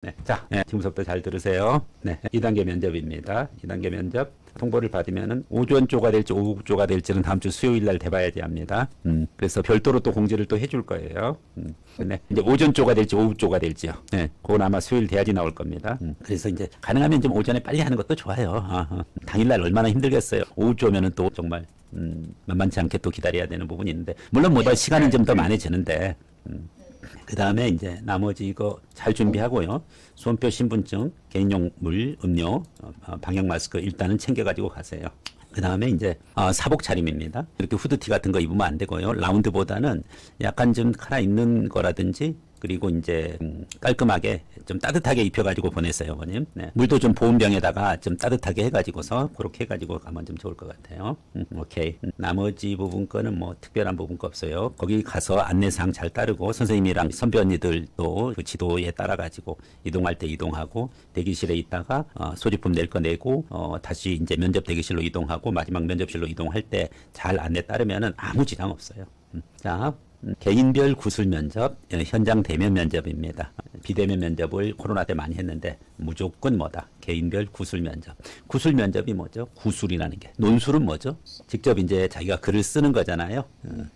네. 자, 지금부터 잘 들으세요. 네. 2단계 면접입니다. 2단계 면접 통보를 받으면은 오전조가 될지 오후조가 될지는 다음 주 수요일 날 돼봐야지 합니다. 그래서 별도로 또 공지를 또 해줄 거예요. 네. 이제 오전조가 될지 오후조가 될지요. 네. 그건 아마 수요일 돼야지 나올 겁니다. 그래서 이제 가능하면 좀 오전에 빨리 하는 것도 좋아요. 당일날 얼마나 힘들겠어요. 오후조면은 또 정말 만만치 않게 또 기다려야 되는 부분이 있는데, 물론 뭐다 시간은 좀 더 많아지는데, 그 다음에 이제 나머지 이거 잘 준비하고요. 손표, 신분증, 개인용 물, 음료, 방역 마스크 일단은 챙겨가지고 가세요. 그 다음에 이제 사복 차림입니다. 이렇게 후드티 같은 거 입으면 안 되고요. 라운드보다는 약간 좀 칼아 있는 거라든지, 그리고 이제 깔끔하게 좀 따뜻하게 입혀가지고 보냈어요, 어머님. 네. 물도 좀 보온병에다가 좀 따뜻하게 해가지고서 그렇게 해가지고 가면 좀 좋을 것 같아요. 오케이. 나머지 부분 거는 뭐 특별한 부분 거 없어요. 거기 가서 안내사항 잘 따르고 선생님이랑 선배 언니들도 그 지도에 따라가지고 이동할 때 이동하고, 대기실에 있다가 소지품 낼 거 내고 다시 이제 면접 대기실로 이동하고 마지막 면접실로 이동할 때 잘 안내 따르면은 아무 지장 없어요. 자. 개인별 구술 면접, 현장 대면 면접입니다. 비대면 면접을 코로나 때 많이 했는데 무조건 뭐다? 개인별 구술 면접. 구술 면접이 뭐죠? 구술이라는 게. 논술은 뭐죠? 직접 이제 자기가 글을 쓰는 거잖아요.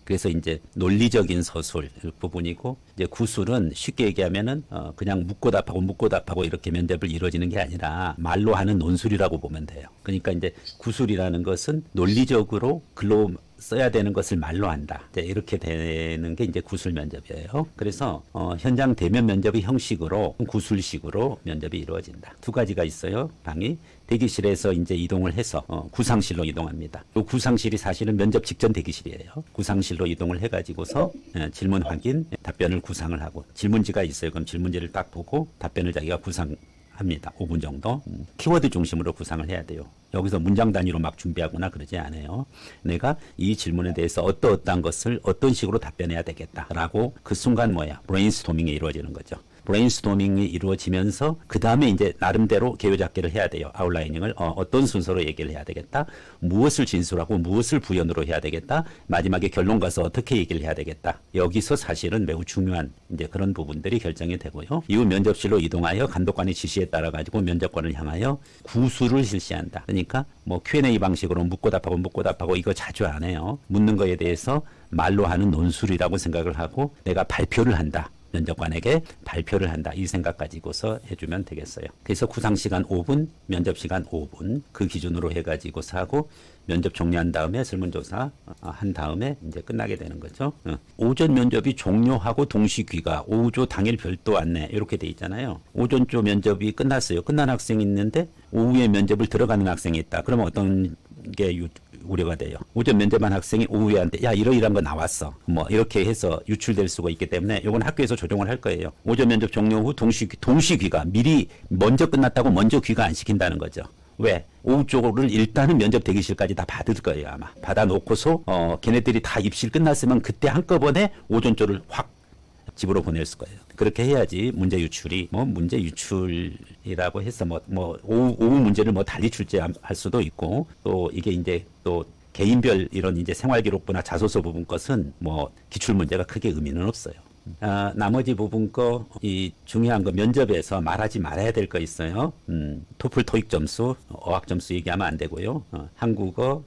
그래서 이제 논리적인 서술 부분이고, 이제 구술은 쉽게 얘기하면은 그냥 묻고 답하고 이렇게 면접을 이루어지는 게 아니라 말로 하는 논술이라고 보면 돼요. 그러니까 이제 구술이라는 것은 논리적으로 글로 써야 되는 것을 말로 한다. 이렇게 되는 게 이제 구술 면접이에요. 그래서 현장 대면 면접의 형식으로 구술식으로 면접이 이루어진다. 두 가지가 있어요. 방이 대기실에서 이제 이동을 해서 구상실로 이동합니다. 이 구상실이 사실은 면접 직전 대기실이에요. 구상실로 이동을 해가지고서 질문 확인, 답변을 구상을 하고, 질문지가 있어요. 그럼 질문지를 딱 보고 답변을 자기가 구상합니다. 5분 정도. 키워드 중심으로 구상을 해야 돼요. 여기서 문장 단위로 막 준비하거나 그러지 않아요. 내가 이 질문에 대해서 어떠한 것을 어떤 식으로 답변해야 되겠다라고 그 순간 뭐야? 브레인스토밍이 이루어지는 거죠. 브레인스토밍이 이루어지면서 그 다음에 이제 나름대로 개요잡기를 해야 돼요. 아웃라이닝을 어떤 순서로 얘기를 해야 되겠다. 무엇을 진술하고 무엇을 부연으로 해야 되겠다. 마지막에 결론 가서 어떻게 얘기를 해야 되겠다. 여기서 사실은 매우 중요한 이제 그런 부분들이 결정이 되고요. 이후 면접실로 이동하여 감독관의 지시에 따라 가지고 면접관을 향하여 구술을 실시한다. 그러니까 뭐 Q&A 방식으로 묻고 답하고 이거 자주 안 해요. 묻는 거에 대해서 말로 하는 논술이라고 생각을 하고 내가 발표를 한다. 면접관에게 발표를 한다. 이 생각 가지고서 해주면 되겠어요. 그래서 구상시간 5분, 면접시간 5분 그 기준으로 해가지고서 하고 면접 종료한 다음에 설문조사 한 다음에 이제 끝나게 되는 거죠. 오전 면접이 종료하고 동시 귀가, 오후조 당일 별도 안내 이렇게 돼 있잖아요. 오전조 면접이 끝났어요. 끝난 학생이 있는데 오후에 면접을 들어가는 학생이 있다. 그러면 어떤 게 우려가 돼요. 오전 면접한 학생이 오후에 한테 야 이러이러한 거 나왔어. 뭐 이렇게 해서 유출될 수가 있기 때문에 이건 학교에서 조정을 할 거예요. 오전 면접 종료 후 동시 귀가 미리 먼저 끝났다고 먼저 귀가 안 시킨다는 거죠. 왜? 오후 쪽을 일단은 면접 대기실까지 다 받을 거예요. 아마 받아놓고서 걔네들이 다 입실 끝났으면 그때 한꺼번에 오전 쪽을 확 집으로 보낼 거예요. 그렇게 해야지 문제 유출이 문제 유출이라고 해서 오후 문제를 달리 출제할 수도 있고, 또 이게 이제 또 개인별 이런 이제 생활기록부나 자소서 부분 것은 기출 문제가 크게 의미는 없어요. 나머지 부분 이 중요한 거 면접에서 말하지 말아야 될 거 있어요. 토플 토익 점수, 어학 점수 얘기하면 안 되고요. 한국어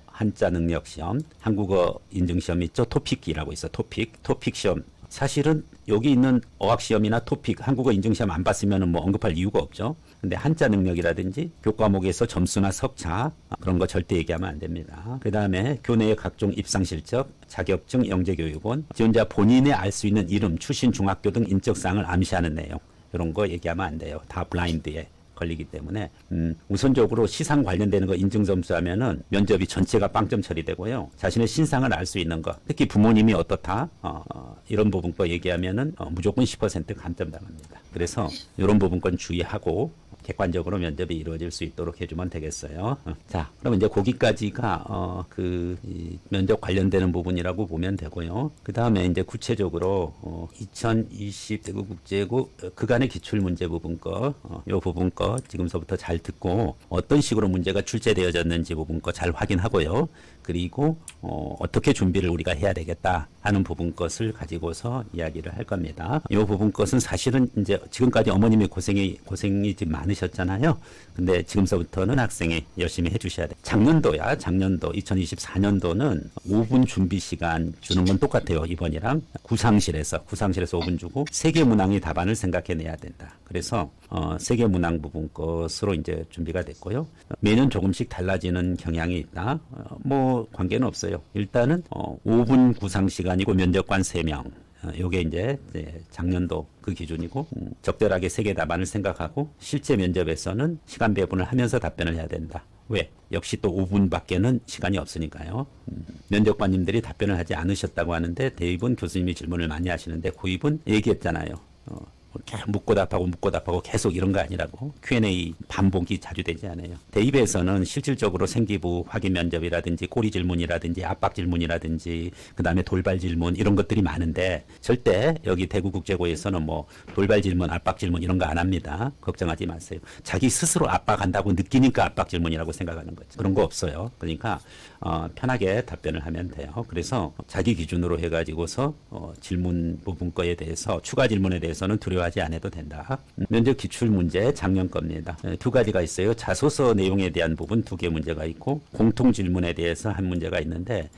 한자 능력 시험, 한국어 인증 시험 있죠. 토픽이라고 있어. 토픽 시험. 사실은 여기 있는 어학시험이나 토픽, 한국어 인증시험 안 봤으면 언급할 이유가 없죠. 근데 한자 능력이라든지 교과목에서 점수나 석차 그런 거 절대 얘기하면 안 됩니다. 그 다음에 교내의 각종 입상실적, 자격증, 영재교육원, 지원자 본인의 알 수 있는 이름, 출신 중학교 등 인적사항을 암시하는 내용, 이런 거 얘기하면 안 돼요. 다 블라인드에 걸리기 때문에 우선적으로 시상 관련되는 거 인증 점수 하면은 면접이 전체가 빵점 처리되고요. 자신의 신상을 알 수 있는 거, 특히 부모님이 어떻다 이런 부분 거 얘기하면은 무조건 10% 감점 당합니다. 그래서 이런 부분 건 주의하고 객관적으로 면접이 이루어질 수 있도록 해주면 되겠어요. 자, 그럼 이제 거기까지가 이 면접 관련되는 부분이라고 보면 되고요. 그 다음에 이제 구체적으로 2020 대구국제고 그간의 기출문제 부분 요 부분 지금서부터 잘 듣고 어떤 식으로 문제가 출제되어졌는지 부분 잘 확인하고요. 그리고 어떻게 준비를 우리가 해야 되겠다 하는 부분 것을 가지고서 이야기를 할 겁니다. 이 부분 것은 사실은 이제 지금까지 어머님이 고생이 좀 많으셨잖아요. 근데 지금서부터는 학생이 열심히 해주셔야 돼. 작년도 2024년도는 5분 준비 시간 주는 건 똑같아요. 이번이랑 구상실에서 5분 주고 세계 문항의 답안을 생각해내야 된다. 그래서 세계 문항 부분 것으로 이제 준비가 됐고요. 매년 조금씩 달라지는 경향이 있다. 뭐 관계는 없어요. 일단은 5분 구상 시간이고 면접관 3명. 요게 이제 작년도 그 기준이고 적절하게 세계 답안을 생각하고 실제 면접에서는 시간 배분을 하면서 답변을 해야 된다. 왜? 역시 또 5분밖에는 시간이 없으니까요. 면접관님들이 답변을 하지 않으셨다고 하는데 대부분 교수님이 질문을 많이 하시는데 고입은 얘기했잖아요. 묻고 답하고 계속 이런 거 아니라고. Q&A 반복이 자주 되지 않아요. 대입에서는 실질적으로 생기부 확인 면접이라든지 꼬리 질문이라든지 압박 질문이라든지 그 다음에 돌발 질문 이런 것들이 많은데 절대 여기 대구국제고에서는 뭐 돌발 질문, 압박 질문 이런 거 안 합니다. 걱정하지 마세요. 자기 스스로 압박한다고 느끼니까 압박 질문이라고 생각하는 거죠. 그런 거 없어요. 그러니까 편하게 답변을 하면 돼요. 그래서 자기 기준으로 해가지고서 질문 부분 거에 대해서 추가 질문에 대해서는 두려워하지 않아도 된다. 면접 기출 문제 작년 겁니다. 2가지가 있어요. 자소서 내용에 대한 부분 2개 문제가 있고 공통 질문에 대해서 한 문제가 있는데